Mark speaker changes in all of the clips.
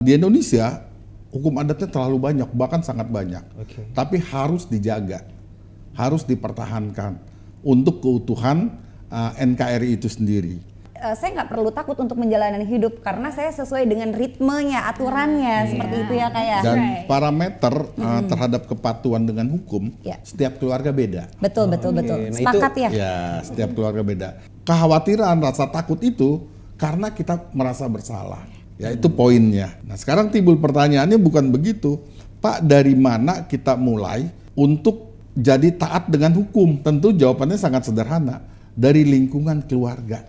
Speaker 1: Di Indonesia, hukum adatnya terlalu banyak, bahkan sangat banyak.
Speaker 2: Oke.
Speaker 1: Tapi harus dijaga, harus dipertahankan untuk keutuhan NKRI itu sendiri.
Speaker 3: Saya nggak perlu takut untuk menjalani hidup karena saya sesuai dengan ritmenya, aturannya, seperti itu ya kayak.
Speaker 1: Dan parameter terhadap kepatuhan dengan hukum, setiap keluarga beda.
Speaker 3: Betul.
Speaker 2: Nah,
Speaker 3: Sepakat
Speaker 2: itu,
Speaker 3: ya?
Speaker 1: Ya, setiap keluarga beda. Kekhawatiran, rasa takut itu karena kita merasa bersalah. Ya, itu poinnya. Nah, sekarang timbul pertanyaannya bukan begitu. Pak, dari mana kita mulai untuk jadi taat dengan hukum? Tentu jawabannya sangat sederhana. Dari lingkungan keluarga.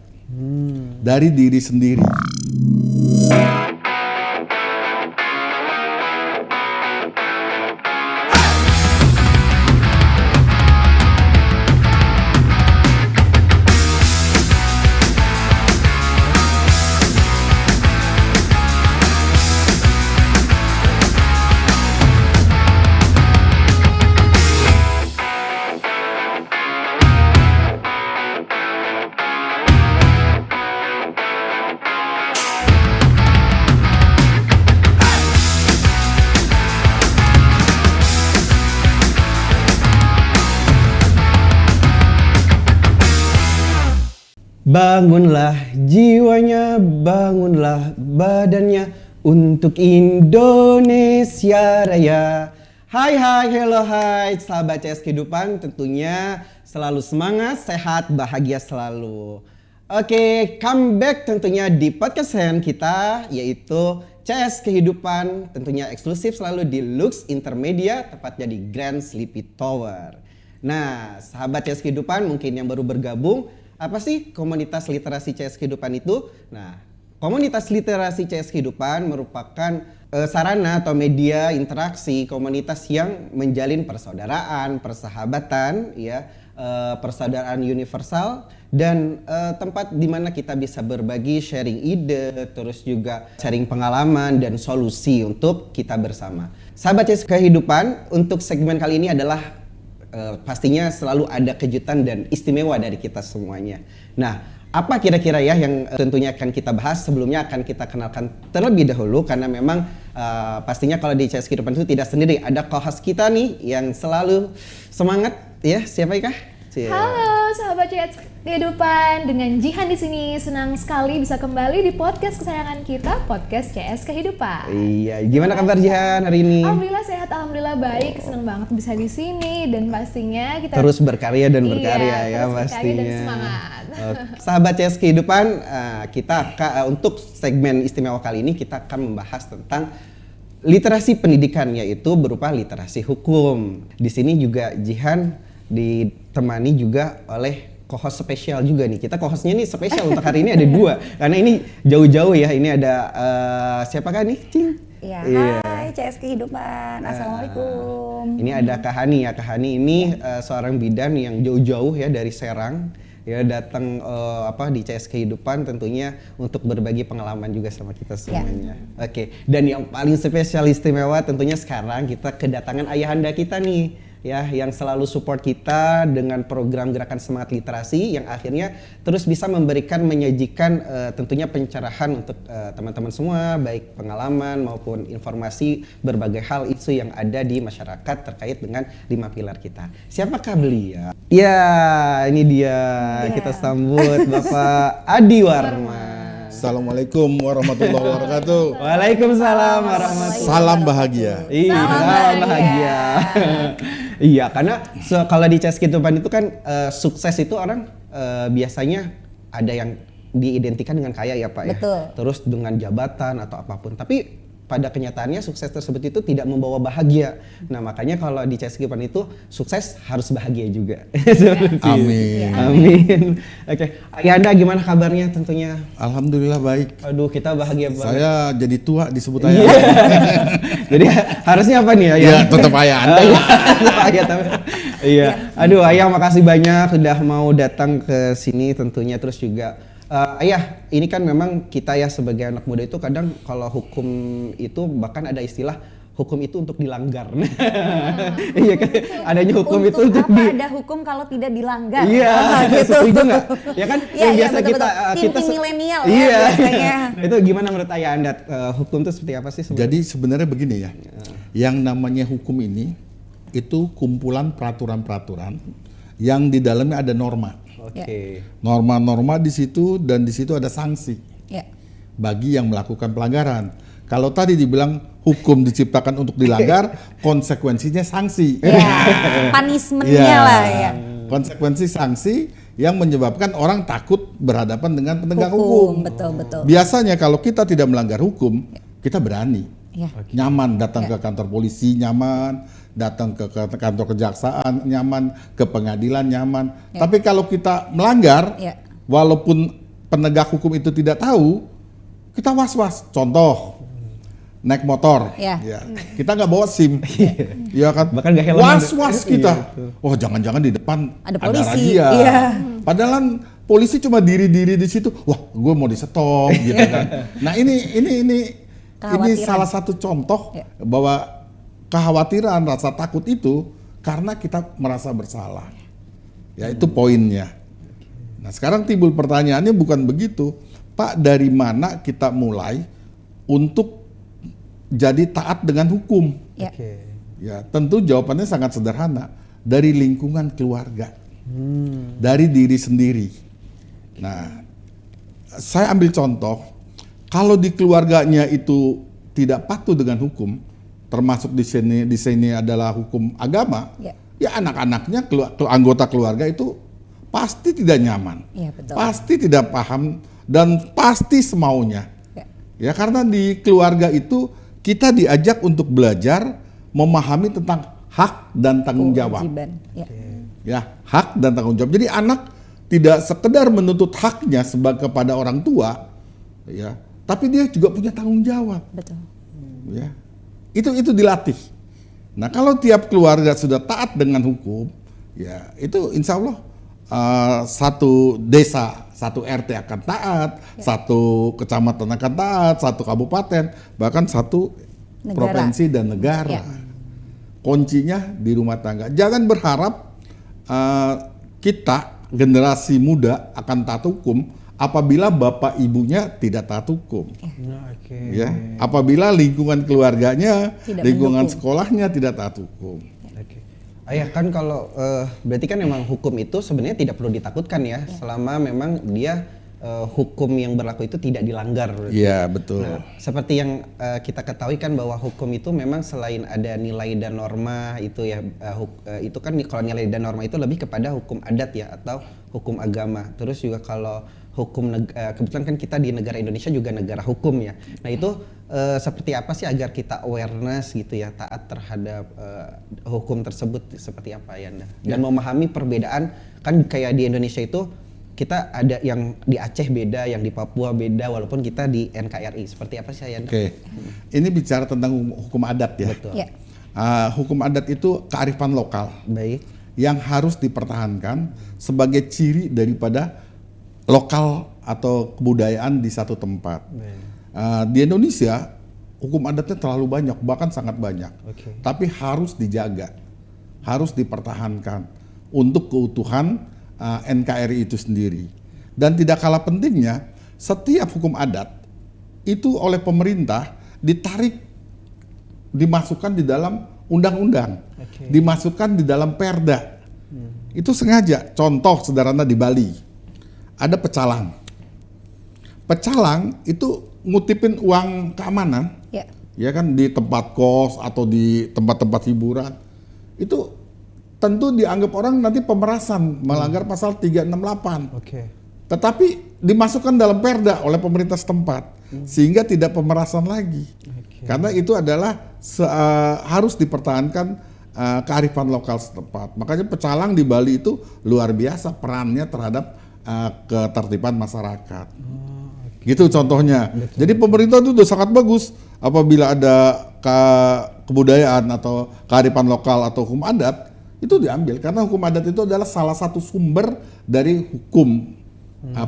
Speaker 1: Dari diri sendiri.
Speaker 2: Bangunlah jiwanya, bangunlah badannya untuk Indonesia Raya. Hai, hello, hai, sahabat CS Kehidupan, tentunya selalu semangat, sehat, bahagia selalu. Oke, comeback tentunya di podcast kita, yaitu CS Kehidupan, tentunya eksklusif selalu di Lux Intermedia, tepatnya di Grand Sleepy Tower. Nah, sahabat CS Kehidupan mungkin yang baru bergabung, apa sih komunitas literasi CS Kehidupan itu? Nah, komunitas literasi CS Kehidupan merupakan sarana atau media interaksi komunitas yang menjalin persaudaraan, persahabatan, ya, persaudaraan universal dan tempat di mana kita bisa berbagi, sharing ide, terus juga sharing pengalaman dan solusi untuk kita bersama. Sahabat CS Kehidupan, untuk segmen kali ini adalah pastinya selalu ada kejutan dan istimewa dari kita semuanya. Nah, apa kira-kira ya yang tentunya akan kita bahas? Sebelumnya akan kita kenalkan terlebih dahulu karena memang pastinya kalau di CS Kehidupan itu tidak sendiri. Ada co-host kita nih yang selalu semangat ya. Siapa kah?
Speaker 4: Halo sahabat CS Kehidupan, dengan Jihan di sini. Senang sekali bisa kembali di podcast kesayangan kita, podcast CS Kehidupan.
Speaker 2: Iya, gimana kabar Jihan hari ini?
Speaker 4: Alhamdulillah sehat, alhamdulillah baik. Senang banget bisa di sini dan pastinya kita
Speaker 2: terus berkarya dan berkarya ya
Speaker 4: terus
Speaker 2: pastinya.
Speaker 4: berkarya dan semangat.
Speaker 2: Sahabat CS Kehidupan, kita untuk segmen istimewa kali ini kita akan membahas tentang literasi pendidikan, yaitu berupa literasi hukum. Di sini juga Jihan ditemani juga oleh co-host spesial juga nih. Kita co-hostnya nih spesial untuk hari ini ada dua. Karena ini jauh-jauh ya. Ini ada siapakah nih? Cing.
Speaker 3: Iya, hai CS Kehidupan. Assalamualaikum.
Speaker 2: Ini ada Kak Hani ya. Kak Hani ini seorang bidan yang jauh-jauh ya dari Serang. Ya datang di CS Kehidupan tentunya untuk berbagi pengalaman juga sama kita semuanya. Oke. Dan yang paling spesial istimewa tentunya sekarang kita kedatangan ayahanda kita nih. Ya, yang selalu support kita dengan program Gerakan Semangat Literasi yang akhirnya terus bisa menyajikan tentunya pencerahan untuk teman-teman semua, baik pengalaman maupun informasi berbagai hal isu yang ada di masyarakat terkait dengan 5 pilar kita. Siapakah beliau? Ya, ini dia. Kita sambut Bapak Adi Warma.
Speaker 1: Assalamualaikum warahmatullahi wabarakatuh.
Speaker 2: Waalaikumsalam warahmatullahi wabarakatuh.
Speaker 1: Salam bahagia.
Speaker 2: Iya, salam bahagia. Iya, karena kalau di CS Kehidupan itu kan sukses itu orang biasanya ada yang diidentikan dengan kaya ya Pak ya.
Speaker 3: Betul.
Speaker 2: Terus dengan jabatan atau apapun. Tapi pada kenyataannya sukses tersebut itu tidak membawa bahagia. Nah makanya kalau di CS Kehidupan itu sukses harus bahagia juga.
Speaker 1: Amin.
Speaker 2: Amin. Oke, Ayahanda gimana kabarnya tentunya?
Speaker 1: Alhamdulillah baik.
Speaker 2: Aduh kita bahagia banget.
Speaker 1: Saya jadi tua disebut ayah.
Speaker 2: Jadi harusnya apa nih Ayah?
Speaker 1: Ya tetap ayah Anda.
Speaker 2: Iya. Aduh Ayah makasih banyak sudah mau datang ke sini tentunya, terus juga Ayah, ini kan memang kita ya sebagai anak muda itu kadang kalau hukum itu bahkan ada istilah hukum itu untuk dilanggar. Iya kan, adanya hukum itu
Speaker 3: Untuk
Speaker 2: untuk
Speaker 3: apa ada hukum kalau tidak dilanggar?
Speaker 2: Iya,
Speaker 3: Gitu.
Speaker 2: setuju nggak? Ya kan,
Speaker 3: Iya,
Speaker 2: yang
Speaker 3: iya,
Speaker 2: biasa
Speaker 3: betul,
Speaker 2: kita
Speaker 3: betul. Tim-tim milenial ya
Speaker 2: iya.
Speaker 3: biasanya.
Speaker 2: Nah, itu gimana menurut ayah Anda? Hukum itu seperti apa sih sebenarnya?
Speaker 1: Jadi sebenarnya begini ya, yang namanya hukum ini itu kumpulan peraturan-peraturan yang di dalamnya ada norma.
Speaker 2: Oke.
Speaker 1: Norma-norma di situ dan di situ ada sanksi
Speaker 3: Ya.
Speaker 1: bagi yang melakukan pelanggaran. Kalau tadi dibilang hukum diciptakan untuk dilanggar, konsekuensinya sanksi.
Speaker 3: Ya, punishment-nya
Speaker 1: Ya,
Speaker 3: lah ya.
Speaker 1: konsekuensi sanksi yang menyebabkan orang takut berhadapan dengan penegak hukum.
Speaker 3: Betul.
Speaker 1: Biasanya kalau kita tidak melanggar hukum, kita berani.
Speaker 3: Ya.
Speaker 1: Nyaman datang ke kantor polisi, nyaman datang ke kantor kejaksaan, nyaman ke pengadilan, nyaman. Tapi kalau kita melanggar,
Speaker 3: Ya.
Speaker 1: walaupun penegak hukum itu tidak tahu, kita was-was. Contoh, naik motor,
Speaker 3: Ya.
Speaker 1: kita nggak bawa SIM, ya kan?
Speaker 2: Bahkan nggak helm.
Speaker 1: Was-was kita.
Speaker 2: Iya,
Speaker 1: Oh, jangan-jangan di depan
Speaker 3: Ada polisi.
Speaker 1: razia.
Speaker 3: Iya.
Speaker 1: Padahal kan polisi cuma diri-diri di situ. Wah, gue mau di-stop gitu kan. Nah, ini
Speaker 3: Kekhawatiran.
Speaker 1: salah satu contoh
Speaker 3: Ya.
Speaker 1: bahwa kekhawatiran, rasa takut itu karena kita merasa bersalah. Ya, itu poinnya. Nah, sekarang timbul pertanyaannya bukan begitu. Pak, dari mana kita mulai untuk jadi taat dengan hukum?
Speaker 3: Ya.
Speaker 2: Oke.
Speaker 1: Ya, tentu jawabannya sangat sederhana. Dari lingkungan keluarga. Dari diri sendiri. Nah, saya ambil contoh, kalau di keluarganya itu tidak patuh dengan hukum, termasuk di sini adalah hukum agama, ya anak-anaknya, anggota keluarga itu pasti tidak nyaman,
Speaker 3: Iya, betul.
Speaker 1: pasti tidak paham, dan pasti semaunya. Ya, karena di keluarga itu kita diajak untuk belajar memahami tentang hak dan tanggung jawab.
Speaker 3: Kewajiban. Ya.
Speaker 1: Ya, hak dan tanggung jawab. Jadi anak tidak sekedar menuntut haknya kepada orang tua, ya, tapi dia juga punya tanggung jawab.
Speaker 3: Betul.
Speaker 1: Ya, itu dilatih. Nah, kalau tiap keluarga sudah taat dengan hukum, ya itu insya Allah satu desa, satu RT akan taat, satu kecamatan akan taat, satu kabupaten, bahkan satu
Speaker 3: Negara.
Speaker 1: provinsi dan negara.
Speaker 3: Ya.
Speaker 1: Kuncinya di rumah tangga. Jangan berharap kita generasi muda akan taat hukum apabila bapak ibunya tidak taat hukum.
Speaker 2: Oke.
Speaker 1: Ya, apabila lingkungan keluarganya,
Speaker 3: Tidak
Speaker 1: lingkungan
Speaker 3: mendukung.
Speaker 1: sekolahnya tidak taat hukum.
Speaker 2: Oke. Ayah, kan kalau berarti kan memang hukum itu sebenarnya tidak perlu ditakutkan ya, selama memang dia hukum yang berlaku itu tidak dilanggar.
Speaker 1: Iya, betul.
Speaker 2: Nah, seperti yang kita ketahui kan bahwa hukum itu memang selain ada nilai dan norma itu ya, itu kan kalau nilai dan norma itu lebih kepada hukum adat ya atau hukum agama. Terus juga kalau hukum kebetulan kan kita di negara Indonesia juga negara hukum ya. Nah itu seperti apa sih agar kita awareness gitu ya taat terhadap hukum tersebut seperti apa ya Anda? Dan memahami perbedaan kan kayak di Indonesia itu kita ada yang di Aceh beda, yang di Papua beda, walaupun kita di NKRI. Seperti apa sih Anda?
Speaker 1: Oke, ini bicara tentang hukum adat ya.
Speaker 2: Betul.
Speaker 3: Ya.
Speaker 1: Hukum adat itu kearifan lokal
Speaker 2: Baik.
Speaker 1: yang harus dipertahankan sebagai ciri daripada lokal atau kebudayaan di satu tempat. Di Indonesia hukum adatnya terlalu banyak, bahkan sangat banyak.
Speaker 2: Oke.
Speaker 1: Tapi harus dijaga, harus dipertahankan untuk keutuhan NKRI itu sendiri. Dan tidak kalah pentingnya, setiap hukum adat itu oleh pemerintah ditarik, dimasukkan di dalam undang-undang, dimasukkan di dalam perda. Itu sengaja. Contoh sederhana di Bali, ada pecalang. Pecalang itu ngutipin uang keamanan, ya kan, di tempat kos atau di tempat-tempat hiburan. Itu tentu dianggap orang nanti pemerasan, melanggar pasal 368.
Speaker 2: Oke.
Speaker 1: Tetapi dimasukkan dalam perda oleh pemerintah setempat, sehingga tidak pemerasan lagi. Karena itu adalah harus dipertahankan kearifan lokal setempat. Makanya pecalang di Bali itu luar biasa perannya terhadap ketertiban masyarakat. Gitu contohnya. Jadi pemerintah itu sudah sangat bagus apabila ada kebudayaan atau kearifan lokal atau hukum adat, itu diambil karena hukum adat itu adalah salah satu sumber dari hukum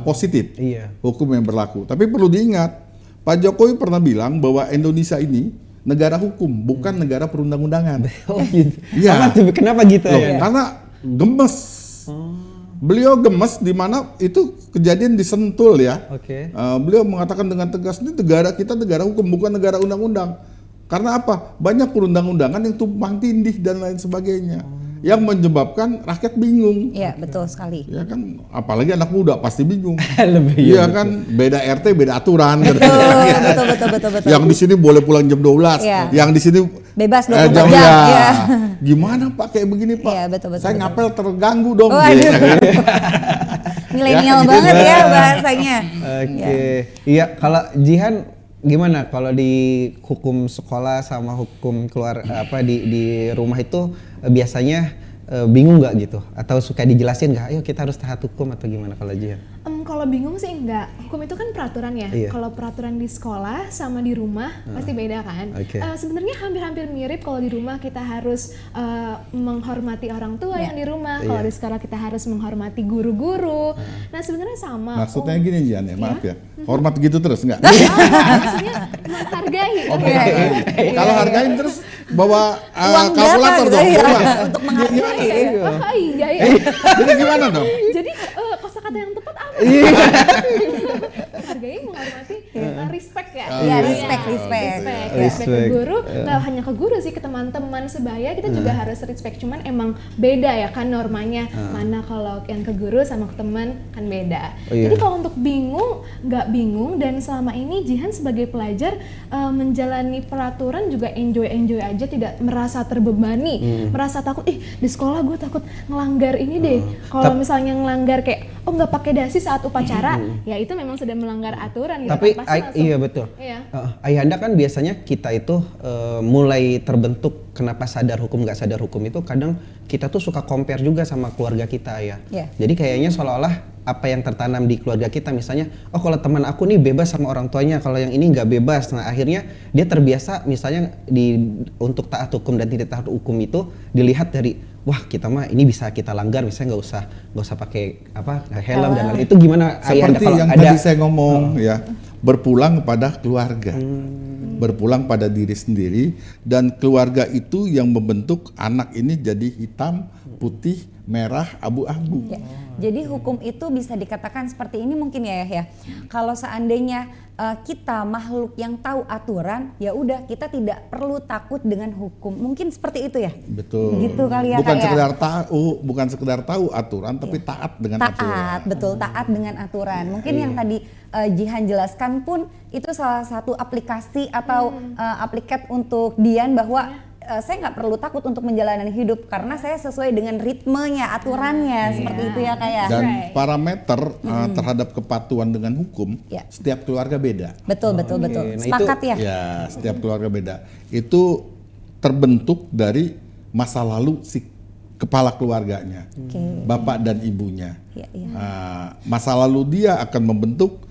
Speaker 1: positif,
Speaker 2: Iya.
Speaker 1: hukum yang berlaku. Tapi perlu diingat, Pak Jokowi pernah bilang bahwa Indonesia ini negara hukum, bukan negara perundang-undangan.
Speaker 2: Oh gitu.
Speaker 1: Iya.
Speaker 2: Apa tuh? Kenapa gitu
Speaker 1: Loh,
Speaker 2: ya?
Speaker 1: karena gemes. Beliau gemes di mana itu kejadian di Sentul ya.
Speaker 2: Oke.
Speaker 1: Beliau mengatakan dengan tegas, ini negara kita negara hukum, bukan negara undang-undang. Karena apa? Banyak perundang-undangan yang tumpang tindih dan lain sebagainya, yang menyebabkan rakyat bingung.
Speaker 3: Iya, betul sekali.
Speaker 1: Ya kan, apalagi anak muda pasti bingung.
Speaker 2: Lebih.
Speaker 1: Iya kan, beda RT beda aturan.
Speaker 3: Betul.
Speaker 1: Yang di sini boleh pulang jam 12,
Speaker 3: Iya.
Speaker 1: yang di sini
Speaker 3: Bebas 24
Speaker 1: jam
Speaker 3: jam.
Speaker 1: ya.
Speaker 3: Iya.
Speaker 1: Gimana Pak kayak begini Pak?
Speaker 3: Iya, betul.
Speaker 1: Saya ngapel terganggu dong.
Speaker 3: Waduh.
Speaker 1: Gitu kan.
Speaker 3: Milenial
Speaker 1: Ya,
Speaker 3: banget
Speaker 1: gitu.
Speaker 3: ya bahasanya.
Speaker 2: Oke. Iya, kalau Jihan gimana kalau di hukum sekolah sama hukum keluar di rumah itu biasanya bingung nggak gitu? Atau suka dijelasin nggak? Ayo kita harus taat hukum atau gimana kalau Jihan?
Speaker 4: Kalau bingung sih enggak. Hukum itu kan peraturan ya.
Speaker 2: Iya.
Speaker 4: Kalau peraturan di sekolah sama di rumah pasti beda kan.
Speaker 2: Oke.
Speaker 4: Sebenarnya hampir-hampir mirip. Kalau di rumah kita harus menghormati orang tua yang di rumah. Kalau
Speaker 2: Iya.
Speaker 4: di sekolah kita harus menghormati guru-guru. Nah sebenarnya sama.
Speaker 1: Maksudnya gini Jian ya, maaf ya. Hormat gitu terus nggak?
Speaker 4: Maksudnya menghargai.
Speaker 1: Kalau hargain terus bawa
Speaker 3: Uang berapa
Speaker 1: kalkulator
Speaker 3: gitu
Speaker 1: dong.
Speaker 3: ya,
Speaker 1: Berapa?
Speaker 3: untuk menghargai.
Speaker 4: Iya.
Speaker 1: Jadi gimana dong?
Speaker 4: Jadi kosakata yang tepat apa? Hargai, menghormati, respect ya.
Speaker 3: Iya, respect.
Speaker 4: Respect ke guru, nggak hanya ke guru sih, ke teman-teman sebaya kita juga harus respect. Cuman emang beda ya kan normanya. Mana kalau yang ke guru sama ke teman kan beda.
Speaker 2: Oh, iya.
Speaker 4: Jadi kalau untuk bingung, nggak bingung. Dan selama ini Jihan sebagai pelajar menjalani peraturan juga enjoy aja, tidak merasa terbebani, merasa takut. Di sekolah gue takut ngelanggar ini deh. Kalau misalnya ngelanggar kayak nggak pakai dasi saat upacara, ya itu memang sudah melanggar aturan. Gitu.
Speaker 2: Tapi
Speaker 4: Pasti langsung-
Speaker 2: iya betul.
Speaker 4: Iya.
Speaker 2: Ayahanda kan biasanya kita itu mulai terbentuk kenapa sadar hukum nggak sadar hukum itu kadang kita tuh suka compare juga sama keluarga kita ya.
Speaker 3: Iya.
Speaker 2: Jadi kayaknya seolah-olah apa yang tertanam di keluarga kita misalnya, oh kalau teman aku nih bebas sama orang tuanya, kalau yang ini nggak bebas. Nah akhirnya dia terbiasa misalnya untuk taat hukum dan tidak taat hukum itu dilihat dari wah kita mah ini bisa kita langgar, misalnya nggak usah pakai helm dan lain. Itu gimana Ayahanda
Speaker 1: Seperti
Speaker 2: kalau
Speaker 1: yang
Speaker 2: ada
Speaker 1: tadi saya ngomong ya, berpulang pada keluarga, berpulang pada diri sendiri, dan keluarga itu yang membentuk anak ini jadi hitam, putih, merah, abu-abu.
Speaker 3: Ya. Jadi hukum itu bisa dikatakan seperti ini mungkin ya. Kalau seandainya kita makhluk yang tahu aturan, ya udah kita tidak perlu takut dengan hukum. Mungkin seperti itu ya.
Speaker 1: Betul.
Speaker 3: Gitu kali ya,
Speaker 1: bukan
Speaker 3: Kak, ya?
Speaker 1: bukan sekedar tahu aturan, tapi taat dengan aturan.
Speaker 3: Taat, betul, taat dengan aturan. Mungkin yang tadi Jihan jelaskan pun itu salah satu aplikasi atau aplikat untuk Dian bahwa saya nggak perlu takut untuk menjalani hidup karena saya sesuai dengan ritmenya, aturannya, seperti itu ya kayak.
Speaker 1: Dan parameter terhadap kepatuhan dengan hukum,
Speaker 3: Ya.
Speaker 1: setiap keluarga beda.
Speaker 3: Betul.
Speaker 2: Nah,
Speaker 3: Sepakat ya.
Speaker 1: Ya, setiap keluarga beda. Itu terbentuk dari masa lalu si kepala keluarganya,
Speaker 3: Oke.
Speaker 1: bapak dan ibunya.
Speaker 3: Iya.
Speaker 1: Masa lalu dia akan membentuk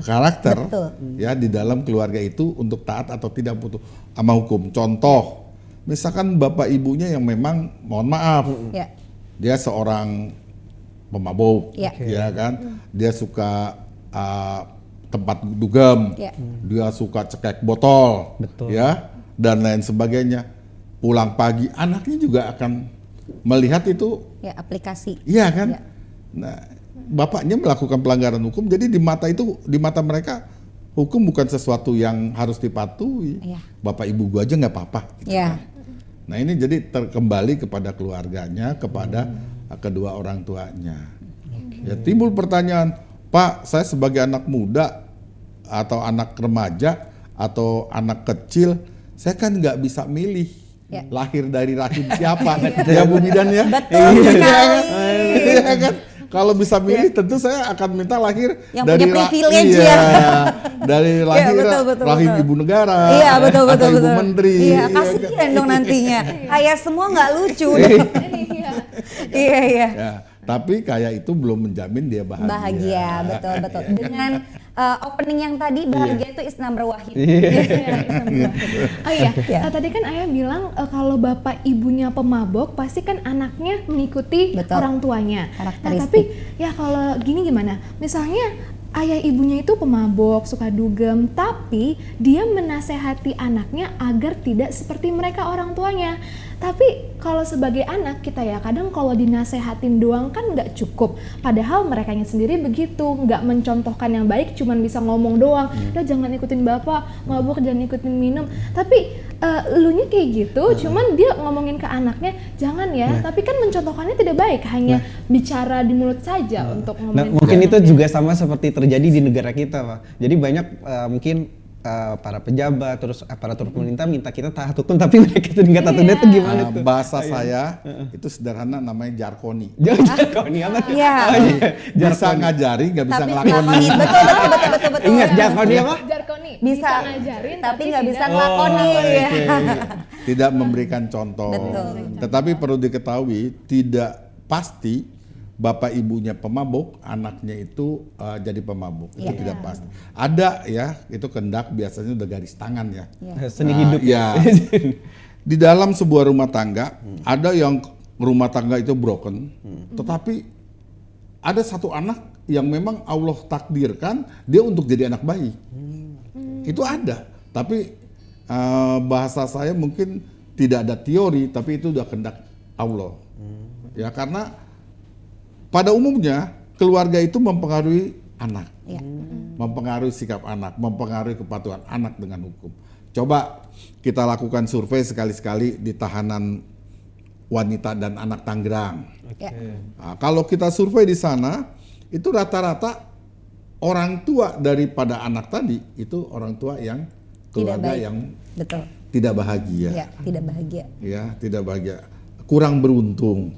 Speaker 1: karakter
Speaker 3: Betul.
Speaker 1: ya di dalam keluarga itu untuk taat atau tidak butuh sama hukum. Contoh, misalkan bapak ibunya yang memang mohon maaf,
Speaker 3: Ya.
Speaker 1: dia seorang pemabuk,
Speaker 3: Ya.
Speaker 1: ya kan, dia suka tempat dugem,
Speaker 3: Ya.
Speaker 1: dia suka cekek botol,
Speaker 2: Betul.
Speaker 1: ya, dan lain sebagainya. Pulang pagi, anaknya juga akan melihat itu,
Speaker 3: Ya, aplikasi.
Speaker 1: iya kan.
Speaker 3: Ya.
Speaker 1: Nah, bapaknya melakukan pelanggaran hukum, jadi di mata mereka hukum bukan sesuatu yang harus dipatuhi.
Speaker 3: Iya.
Speaker 1: Bapak ibu gua aja nggak apa-apa. Gitu
Speaker 3: Ya.
Speaker 1: kan. Nah ini jadi terkembali kepada keluarganya, kepada kedua orang tuanya. Ya timbul pertanyaan, Pak, saya sebagai anak muda atau anak remaja atau anak kecil, saya kan nggak bisa milih
Speaker 3: Ya.
Speaker 1: lahir dari rahim siapa, ya Bu Bidan ya.
Speaker 3: Betul
Speaker 1: Iya
Speaker 3: sekali.
Speaker 1: Iya kan? Kalau bisa milih tentu saya akan minta lahir
Speaker 3: Yang
Speaker 1: dari
Speaker 3: punya privilege
Speaker 1: iya,
Speaker 3: ya.
Speaker 1: dari lahir
Speaker 3: betul,
Speaker 1: rahim
Speaker 3: betul.
Speaker 1: ibu negara,
Speaker 3: Iya, betul.
Speaker 1: atau ibu menteri.
Speaker 3: Iya,
Speaker 1: iya kan?
Speaker 3: kasihan dong nantinya. Kayak semua nggak lucu.
Speaker 4: Iya.
Speaker 3: Iya.
Speaker 1: Ya, tapi kayak itu belum menjamin dia bahagia.
Speaker 3: Bahagia, betul.
Speaker 1: Iya.
Speaker 3: Dengan opening yang tadi, bahagia itu is number wahid.
Speaker 4: Oh iya,
Speaker 3: Ya.
Speaker 4: tadi kan Ayah bilang kalau bapak ibunya pemabok pasti kan anaknya mengikuti
Speaker 3: Betul.
Speaker 4: orang tuanya. Nah,
Speaker 3: Karakteristik.
Speaker 4: tapi ya kalau gini gimana? Misalnya ayah ibunya itu pemabok, suka dugem, tapi dia menasehati anaknya agar tidak seperti mereka orang tuanya. Tapi kalau sebagai anak kita ya kadang kalau dinasehatin doang kan nggak cukup. Padahal merekanya sendiri begitu, nggak mencontohkan yang baik, cuman bisa ngomong doang. Udah jangan ikutin bapak, mabuk jangan ikutin minum. Tapi elunya kayak gitu, cuman dia ngomongin ke anaknya jangan ya. Tapi kan mencontohkannya tidak baik, hanya bicara di mulut saja untuk
Speaker 2: Nah,
Speaker 4: ngomongin.
Speaker 2: mungkin
Speaker 4: ke
Speaker 2: itu
Speaker 4: anaknya.
Speaker 2: juga sama seperti terjadi di negara kita, Pak. Jadi banyak mungkin para pejabat terus aparatur pemerintah minta kita taat hukum, tapi mereka itu nggak taat hukum. Itu gimana tuh?
Speaker 1: Bahasa saya itu sederhana, namanya jarkoni.
Speaker 2: Jakoni apa tuh?
Speaker 3: Iya.
Speaker 2: Oh, iya.
Speaker 1: Bisa ngajari, nggak bisa
Speaker 3: Tapi
Speaker 1: ngelakoni.
Speaker 3: betul.
Speaker 2: Ingat jakoni apa?
Speaker 4: Jarkoni
Speaker 3: Bisa
Speaker 4: ngajarin
Speaker 3: tapi nggak bisa
Speaker 4: tidak-
Speaker 3: ngelakoni. Ya.
Speaker 1: Tidak memberikan contoh.
Speaker 3: Betul.
Speaker 1: Tetapi perlu diketahui, tidak pasti bapak ibunya pemabuk, anaknya itu jadi pemabuk. Itu
Speaker 3: Iya.
Speaker 1: tidak pasti. Ada ya, itu kehendak biasanya udah garis tangan ya.
Speaker 2: Seni hidup.
Speaker 1: Ya. Di dalam sebuah rumah tangga, ada yang rumah tangga itu broken, tetapi ada satu anak yang memang Allah takdirkan dia untuk jadi anak bayi. Itu ada, tapi bahasa saya mungkin tidak ada teori, tapi itu udah kehendak Allah. Ya, karena pada umumnya keluarga itu mempengaruhi anak,
Speaker 3: Iya.
Speaker 1: mempengaruhi sikap anak, mempengaruhi kepatuhan anak dengan hukum. Coba kita lakukan survei sekali-sekali di tahanan wanita dan anak Tangerang.
Speaker 3: Ya.
Speaker 1: Nah, kalau kita survei di sana, itu rata-rata orang tua daripada anak tadi itu orang tua yang keluarga
Speaker 3: baik.
Speaker 1: yang
Speaker 3: Betul.
Speaker 1: tidak bahagia.
Speaker 3: Ya, tidak bahagia.
Speaker 1: Ya, tidak bahagia, kurang beruntung.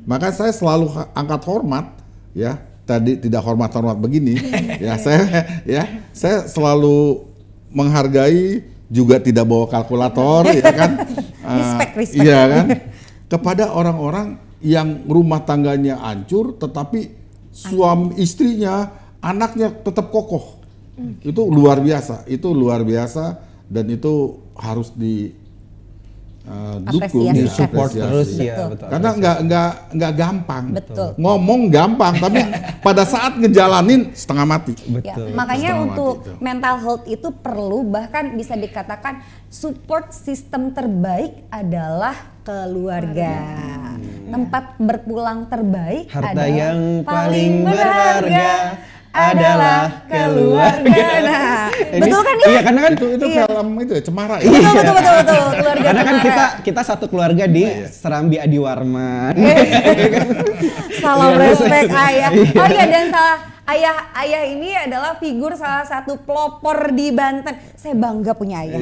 Speaker 1: Maka saya selalu angkat hormat, ya. Tadi tidak hormat-hormat begini, ya saya selalu menghargai, juga tidak bawa kalkulator, ya kan?
Speaker 3: Respect.
Speaker 1: Iya kan? Kepada orang-orang yang rumah tangganya hancur, tetapi suami istrinya, anaknya tetap kokoh. Itu luar biasa, dan itu harus di dukung,
Speaker 3: Apresiasi.
Speaker 1: ya,
Speaker 2: Support
Speaker 1: apresiasi.
Speaker 2: terus ya,
Speaker 3: Betul.
Speaker 2: betul.
Speaker 1: Karena nggak gampang.
Speaker 3: Betul.
Speaker 1: Ngomong gampang, tapi pada saat ngejalanin setengah mati.
Speaker 3: Ya,
Speaker 2: Betul.
Speaker 3: makanya
Speaker 1: Setengah
Speaker 3: untuk
Speaker 1: mati itu.
Speaker 3: mental health itu perlu, bahkan bisa dikatakan support system terbaik adalah keluarga. Tempat berpulang terbaik
Speaker 2: Harta
Speaker 3: adalah
Speaker 2: yang paling berharga adalah keluarga.
Speaker 3: Nah, betul kan ya?
Speaker 2: Iya, karena kan
Speaker 1: Itu
Speaker 3: Iya.
Speaker 1: film itu ya, Cemara ya.
Speaker 3: Betul. Keluarga
Speaker 2: karena kan
Speaker 3: Cemara.
Speaker 2: kita satu keluarga di Serambi Adi Warman.
Speaker 3: Salam
Speaker 2: Iya.
Speaker 3: respect ayah. Oh iya, dan ayah ini adalah figur salah satu pelopor di Banten. Saya bangga punya ayah.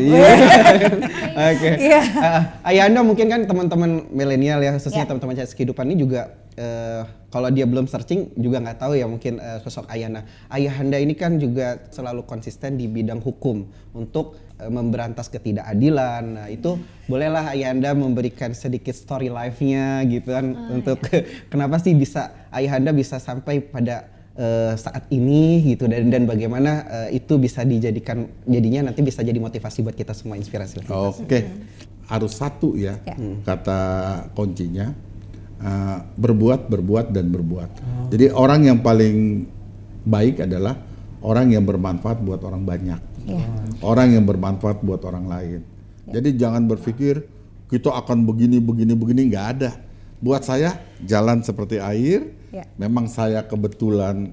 Speaker 2: Oke.
Speaker 3: Iya.
Speaker 2: Ayahanda mungkin kan teman-teman milenial ya, khususnya
Speaker 3: Ya.
Speaker 2: teman-teman CS kehidupan ini juga kalau dia belum searching juga nggak tahu ya mungkin sosok Ayahanda. Ayahanda ini kan juga selalu konsisten di bidang hukum untuk memberantas ketidakadilan. Nah itu bolehlah Ayahanda memberikan sedikit story life-nya gitu kan untuk kenapa sih bisa Ayahanda bisa sampai pada saat ini gitu, dan bagaimana itu bisa dijadikan jadinya nanti bisa jadi motivasi buat kita semua, inspirasi.
Speaker 1: Oke, harus satu ya,
Speaker 3: Ya.
Speaker 1: kata kuncinya, berbuat, dan berbuat. Jadi orang yang paling baik adalah orang yang bermanfaat buat orang banyak,
Speaker 3: Ya.
Speaker 1: orang yang bermanfaat buat orang lain. Jadi jangan berpikir kita akan begini, nggak ada. Buat saya jalan seperti air.
Speaker 3: Ya.
Speaker 1: Memang saya kebetulan,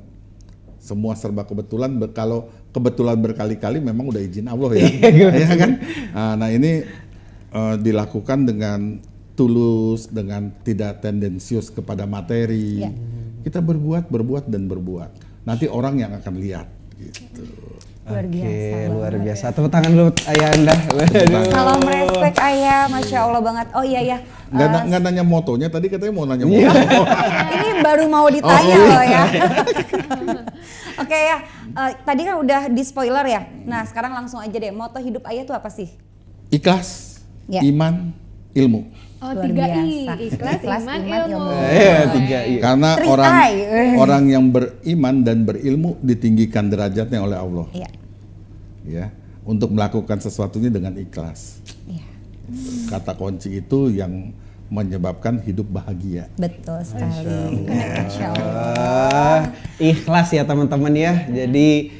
Speaker 1: semua serba kebetulan. Kalau kebetulan berkali-kali memang udah izin Allah ya, ya kan? Nah ini dilakukan dengan tulus, dengan tidak tendensius kepada materi.
Speaker 3: Ya.
Speaker 1: Kita berbuat, dan berbuat. Nanti orang yang akan lihat. Gitu.
Speaker 3: Luar biasa.
Speaker 2: Oke, luar biasa. Tepuk tangan dulu Ayahanda. Waduh.
Speaker 3: Salam respect ayah, masya Allah banget. Oh iya ya.
Speaker 1: Nggak nanya motonya, tadi katanya mau nanya moto.
Speaker 3: Ini baru mau ditanya loh ya. Oke ya, tadi kan udah di spoiler ya. Nah sekarang langsung aja deh, moto hidup ayah tuh apa sih?
Speaker 1: Ikhlas,
Speaker 3: Ya.
Speaker 1: iman, ilmu.
Speaker 4: Oh,
Speaker 3: Luar
Speaker 4: 3I,
Speaker 3: biasa.
Speaker 4: ikhlas, iman, ilmu.
Speaker 2: Tiga iya.
Speaker 1: Karena
Speaker 3: 3I.
Speaker 1: orang yang beriman dan berilmu ditinggikan derajatnya oleh Allah.
Speaker 3: Iya.
Speaker 1: Ya, untuk melakukan sesuatunya dengan ikhlas.
Speaker 3: Iya.
Speaker 1: Kata kunci itu yang menyebabkan hidup bahagia.
Speaker 3: Betul sekali. Insya
Speaker 2: Ikhlas ya teman-teman ya. Jadi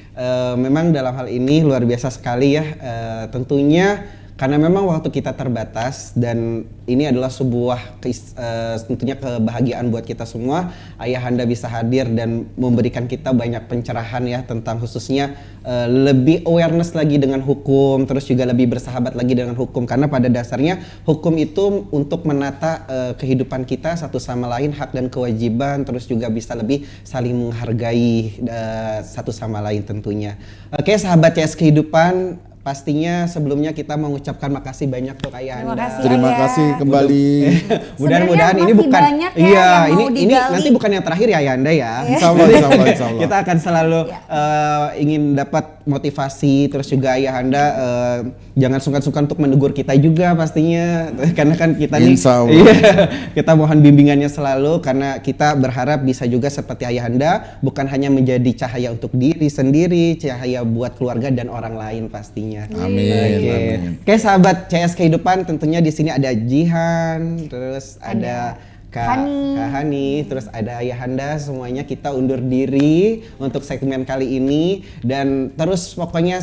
Speaker 2: memang dalam hal ini luar biasa sekali ya. Tentunya karena memang waktu kita terbatas dan ini adalah sebuah tentunya kebahagiaan buat kita semua. Ayahanda bisa hadir dan memberikan kita banyak pencerahan ya tentang khususnya lebih awareness lagi dengan hukum, terus juga lebih bersahabat lagi dengan hukum, karena pada dasarnya hukum itu untuk menata kehidupan kita satu sama lain, hak dan kewajiban, terus juga bisa lebih saling menghargai satu sama lain tentunya. Oke sahabat CS Kehidupan, pastinya sebelumnya kita mengucapkan makasih banyak untuk Ayahanda.
Speaker 1: Terima kasih kembali.
Speaker 2: Mudah-mudahan ini
Speaker 3: masih
Speaker 2: bukan
Speaker 3: banyak ya yang mau
Speaker 2: ini
Speaker 3: digali.
Speaker 2: nanti bukan yang terakhir ya Ayahanda ya.
Speaker 1: Insya Allah, insya Allah, insya Allah.
Speaker 2: Kita akan selalu ingin dapat motivasi, terus juga Ayahanda jangan sungkan-sungkan untuk menegur kita juga pastinya, karena kan kita nih
Speaker 1: Insya Allah.
Speaker 2: kita mohon bimbingannya selalu, karena kita berharap bisa juga seperti Ayahanda, bukan hanya menjadi cahaya untuk diri sendiri, cahaya buat keluarga dan orang lain pastinya.
Speaker 1: Amin,
Speaker 2: Oke.
Speaker 1: amin.
Speaker 2: Oke sahabat CS Kehidupan, tentunya di sini ada Jihan, terus ada Kak Hani, terus ada Ayahanda, semuanya kita undur diri untuk segmen kali ini, dan terus pokoknya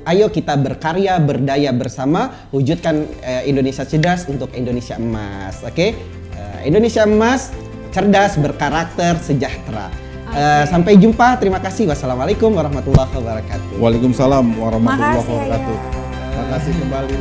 Speaker 2: ayo kita berkarya, berdaya bersama, wujudkan Indonesia cerdas untuk Indonesia emas. Oke? Indonesia emas, cerdas, berkarakter, sejahtera. Sampai jumpa, terima kasih. Wassalamualaikum warahmatullahi wabarakatuh.
Speaker 1: Waalaikumsalam warahmatullahi
Speaker 3: Makasih,
Speaker 1: wabarakatuh.
Speaker 3: Ayah.
Speaker 1: Terima kasih kembali.